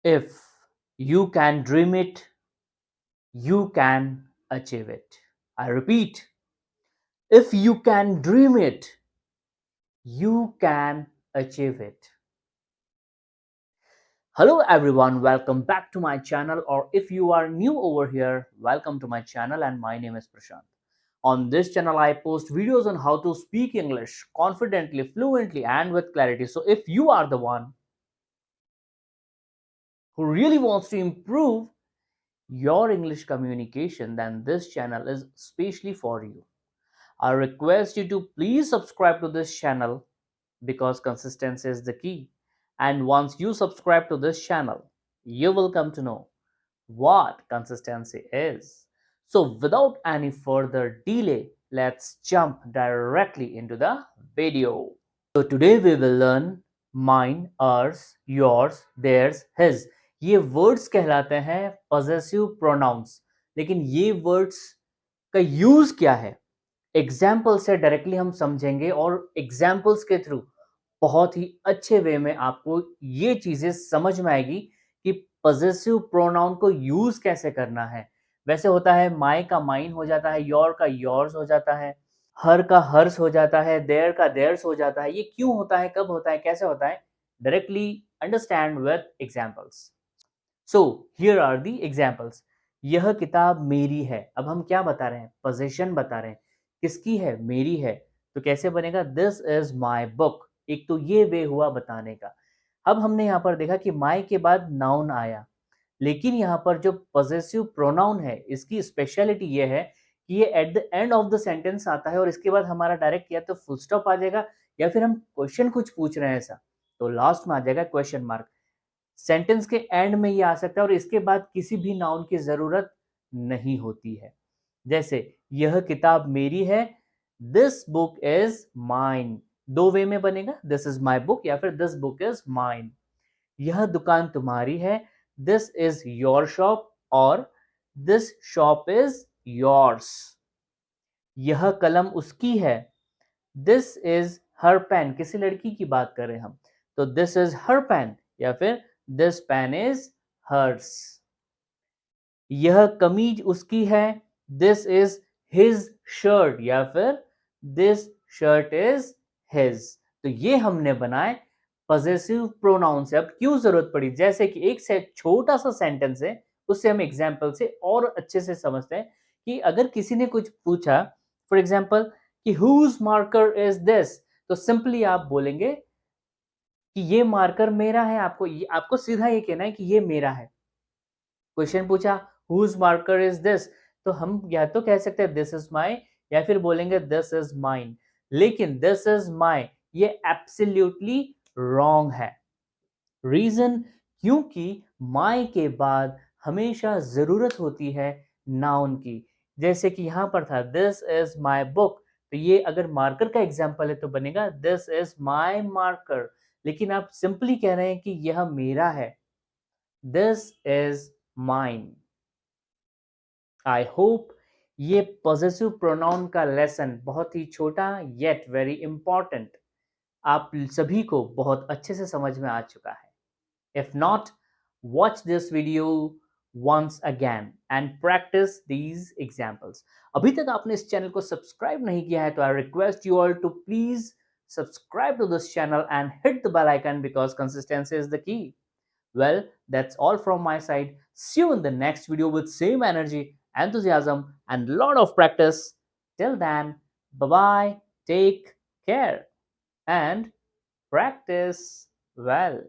If you can dream it, you can achieve it. I repeat, if you can dream it, you can achieve it. Hello everyone, welcome back to my channel, or if you are new over here, welcome to my channel, and my name is Prashant. On this channel I post videos on how to speak English confidently, fluently and with clarity. So if you are the one who really wants to improve your English communication, then this channel is specially for you. I request you to please subscribe to this channel because consistency is the key. And once you subscribe to this channel, you will come to know what consistency is. So, without any further delay, let's jump directly into the video. So, today we will learn mine, ours, yours, theirs, his. ये words कहलाते हैं possessive pronouns. लेकिन ये words का use क्या है, example से directly हम समझेंगे और एग्जाम्पल्स के थ्रू बहुत ही अच्छे वे में आपको ये चीजें समझ में आएगी कि पॉजेसिव प्रोनाउन को यूज कैसे करना है। वैसे होता है माय का माइन हो जाता है, योर का योर्स हो जाता है, हर का हर्स हो जाता है, देयर का देयर्स हो जाता है। ये क्यों होता है, कब होता है, कैसे होता है, directly understand with examples. So here are the examples. यह किताब मेरी है। अब हम क्या बता रहे हैं, पोजीशन बता रहे हैं, किसकी है, मेरी है। तो कैसे बनेगा, दिस इज माई बुक। एक तो ये वे हुआ बताने का। अब हमने यहाँ पर देखा कि माई के बाद नाउन आया, लेकिन यहाँ पर जो पॉजेसिव प्रोनाउन है इसकी स्पेशलिटी ये है कि ये at the end of the sentence आता है और इसके बाद हमारा डायरेक्ट या तो फुल स्टॉप आ जाएगा या फिर हम क्वेश्चन कुछ पूछ रहे हैं ऐसा, तो लास्ट में आ जाएगा क्वेश्चन मार्क। सेंटेंस के एंड में ये आ सकता है और इसके बाद किसी भी नाउन की जरूरत नहीं होती है। जैसे यह किताब मेरी है, दिस बुक इज माइन। दो वे में बनेगा, दिस इज माई बुक या फिर दिस बुक इज माइन। यह दुकान तुम्हारी है, दिस इज योर शॉप और दिस शॉप इज योर्स। यह कलम उसकी है, दिस इज हर पेन। किसी लड़की की बात करें हम तो दिस इज हर पेन या फिर दिस पेन इज हर्स। यह कमीज उसकी है, दिस इज हिज शर्ट या फिर दिस शर्ट इज हिज। तो ये हमने बनाए पॉजेसिव प्रोनाउन से। अब क्यों जरूरत पड़ी, जैसे कि एक से छोटा सा सेंटेंस है उससे हम एग्जाम्पल से और अच्छे से समझते हैं कि अगर किसी ने कुछ पूछा, फॉर एग्जाम्पल कि हुज मार्कर इज दिस, तो सिंपली आप बोलेंगे कि ये मार्कर मेरा है। आपको सीधा ये कहना है कि ये मेरा है। क्वेश्चन पूछा हुज मार्कर इज दिस, तो हम या तो कह सकते हैं दिस इज माई या फिर बोलेंगे दिस इज माइन। लेकिन दिस इज माई ये एब्सोल्युटली रॉन्ग है। रीजन, क्योंकि माई के बाद हमेशा जरूरत होती है नाउन की। जैसे कि यहां पर था दिस इज माई बुक, तो ये अगर मार्कर का एग्जाम्पल है तो बनेगा दिस इज माई मार्कर। लेकिन आप सिंपली कह रहे हैं कि यह मेरा है, this is mine. I hope ये पॉजेसिव प्रोनाउन का लेसन बहुत ही छोटा येट वेरी इंपॉर्टेंट आप सभी को बहुत अच्छे से समझ में आ चुका है। If not, watch this video once again and practice these examples. अभी तक आपने इस चैनल को सब्सक्राइब नहीं किया है तो I request you all to please subscribe to this channel and hit the bell icon because consistency is the key. Well, that's all from my side. See you in the next video with same energy, enthusiasm, and lot of practice. Till then, bye bye, take care, and practice well.